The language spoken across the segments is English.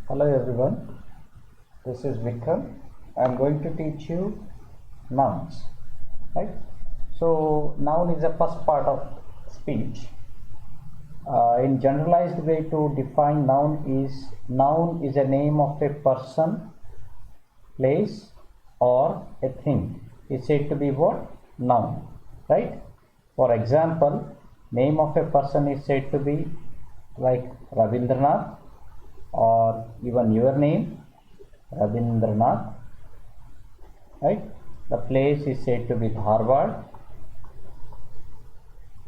Hello everyone, this is Vikram. I am going to teach you nouns, right? So, noun is the first part of speech. In generalized way to define noun is a name of a person, place, or a thing. Is said to be what? Noun, right? For example, name of a person is said to be like Ravindranath, or even your name Rabindranath, right? The place is said to be Dharwad,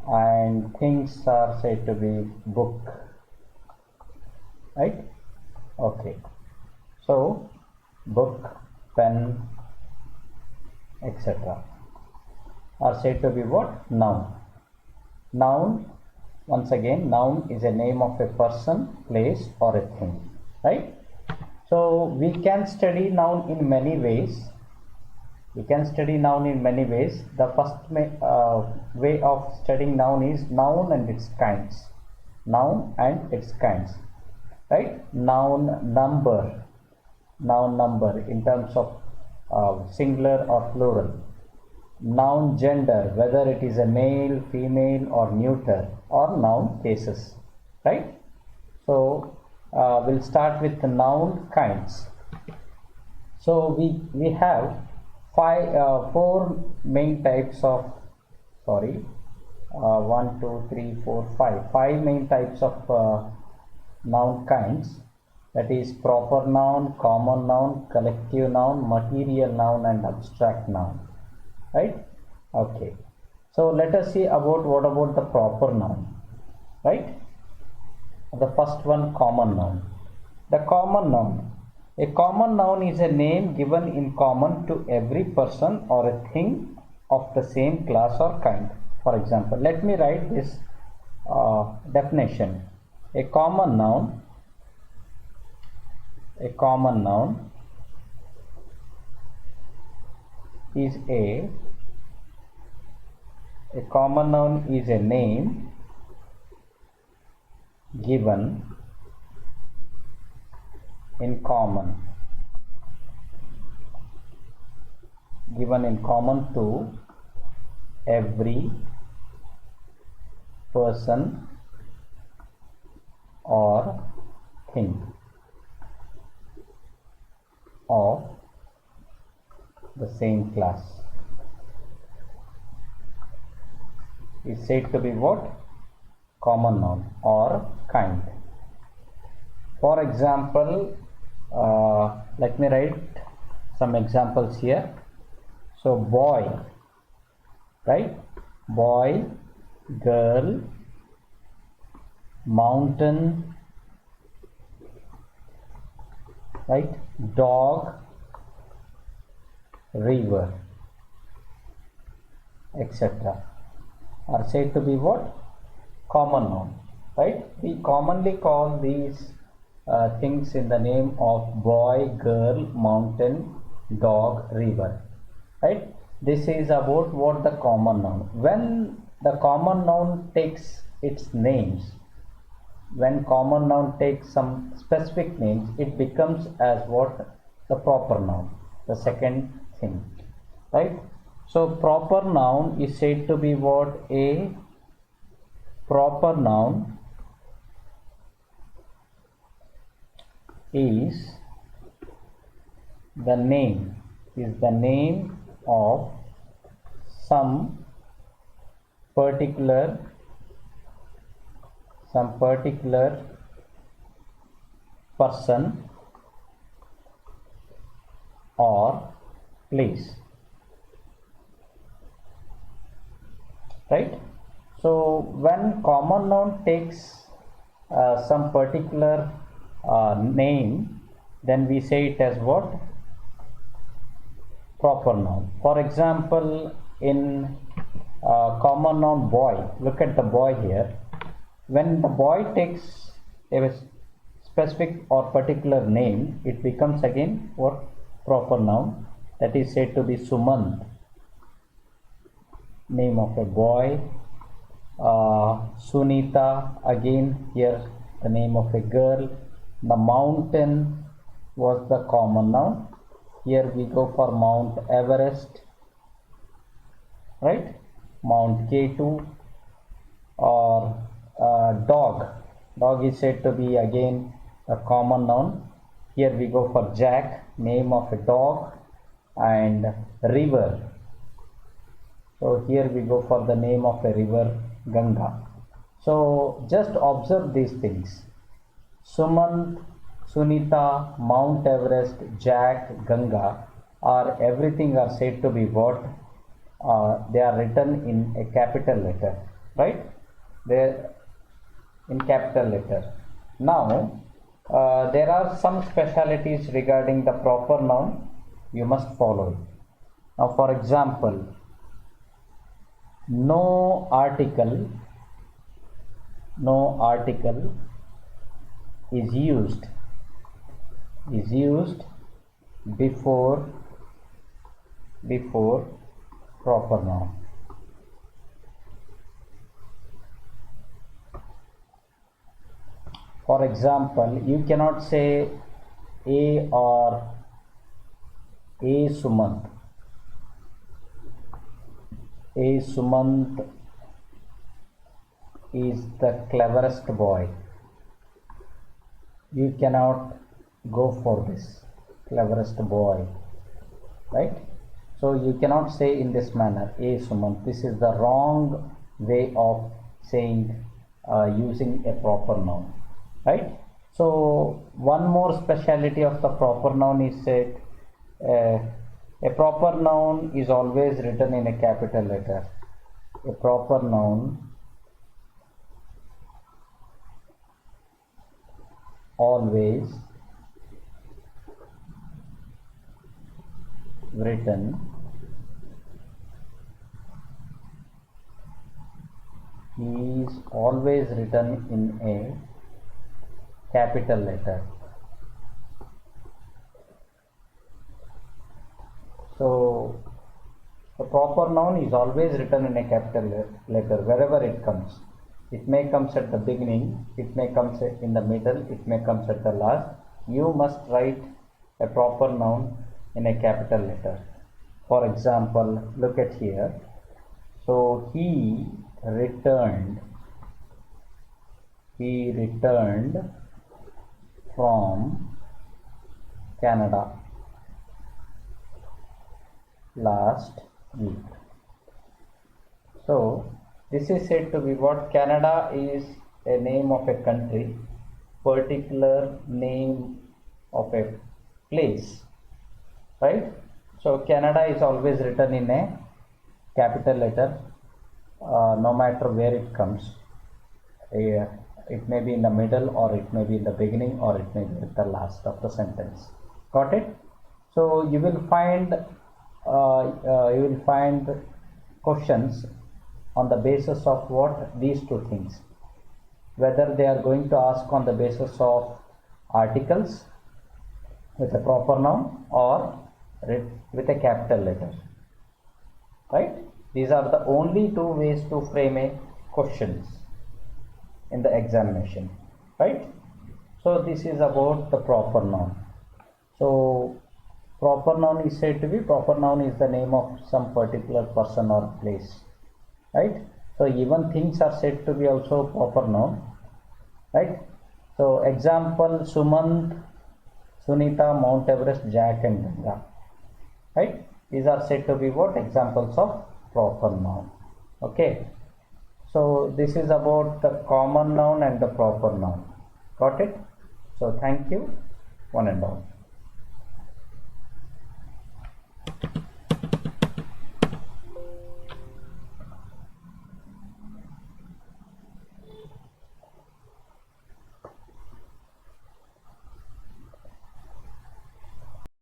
and things are said to be book, right? Okay, so book, pen, etc. are said to be what? Noun. Noun, once again, noun is a name of a person, place, or a thing, right? So we can study noun in many ways. We can study noun in many ways. The first way of studying noun is noun and its kinds. Noun and its kinds, right? Noun number in terms of singular or plural. Noun gender, whether it is a male, female, or neuter, or noun cases, right? So we'll start with the noun kinds. So we have four main types of, sorry, 1, 2, 3, 4, 5. Five main types of noun kinds. That is proper noun, common noun, collective noun, material noun, and abstract noun. Right? Okay. So let us see about what about the proper noun. Right? The first one, common noun. The common noun. A common noun is a name given in common to every person or a thing of the same class or kind. For example, let me write this definition. A common noun is a common noun is a name given in common to every person or thing of the same class. Is said to be what? Common noun or kind. For example, let me write some examples here. So boy, right? Boy, girl, mountain, right? Dog, river, etc. are said to be what? Common noun, right? We commonly call these things in the name of boy, girl, mountain, dog, river, right? This is about what the common noun. When the common noun takes its names, when common noun takes some specific names, it becomes as what? The proper noun, the second thing, right? So proper noun is said to be what? A proper noun is the name of some particular person or place, right? So when common noun takes some particular name, then we say it as what? Proper noun. For example, in common noun boy, look at the boy here. When the boy takes a specific or particular name, it becomes again what? Proper noun. That is said to be Sumant, name of a boy. Sunita, again here the name of a girl. The mountain was the common noun. Here we go for Mount Everest, right? Mount K2, or dog. Dog is said to be again a common noun. Here we go for Jack, name of a dog, and river. So here we go for the name of a river, Ganga. So just observe these things. Sumant, Sunita, Mount Everest, Jack, Ganga are everything are said to be what? They are written in a capital letter, right? They're in capital letter. Now, there are some specialities regarding the proper noun. You must follow it. Now, for example, no article is used before proper noun. For example, you cannot say a or a Sumant. A Sumant is the cleverest boy. You cannot go for this cleverest boy, right? So you cannot say in this manner, a Sumant. This is the wrong way of saying using a proper noun, right? So one more speciality of the proper noun is that a proper noun is always written in a capital letter. A proper noun always written in a capital letter. So the proper noun is always written in a capital letter wherever it comes. It may comes at the beginning, it may comes in the middle, it may comes at the last. You must write a proper noun in a capital letter. For example, look at here. So he returned from Canada last week. So this is said to be what? Canada is a name of a country, particular name of a place, right? So Canada is always written in a capital letter, no matter where it comes. It may be in the middle, or it may be in the beginning, or it may be at the last of the sentence. Got it? So you will find questions on the basis of what? These two things. Whether they are going to ask on the basis of articles with a proper noun or with a capital letter, right? These are the only two ways to frame a questions in the examination, right? So this is about the proper noun. So proper noun is said to be, proper noun is the name of some particular person or place, right? So even things are said to be also proper noun, right? So example, Sumant, Sunita, Mount Everest, Jack and Ganga, right? These are said to be what? Examples of proper noun. Okay, so this is about the common noun and the proper noun. Got it? So thank you, one and all.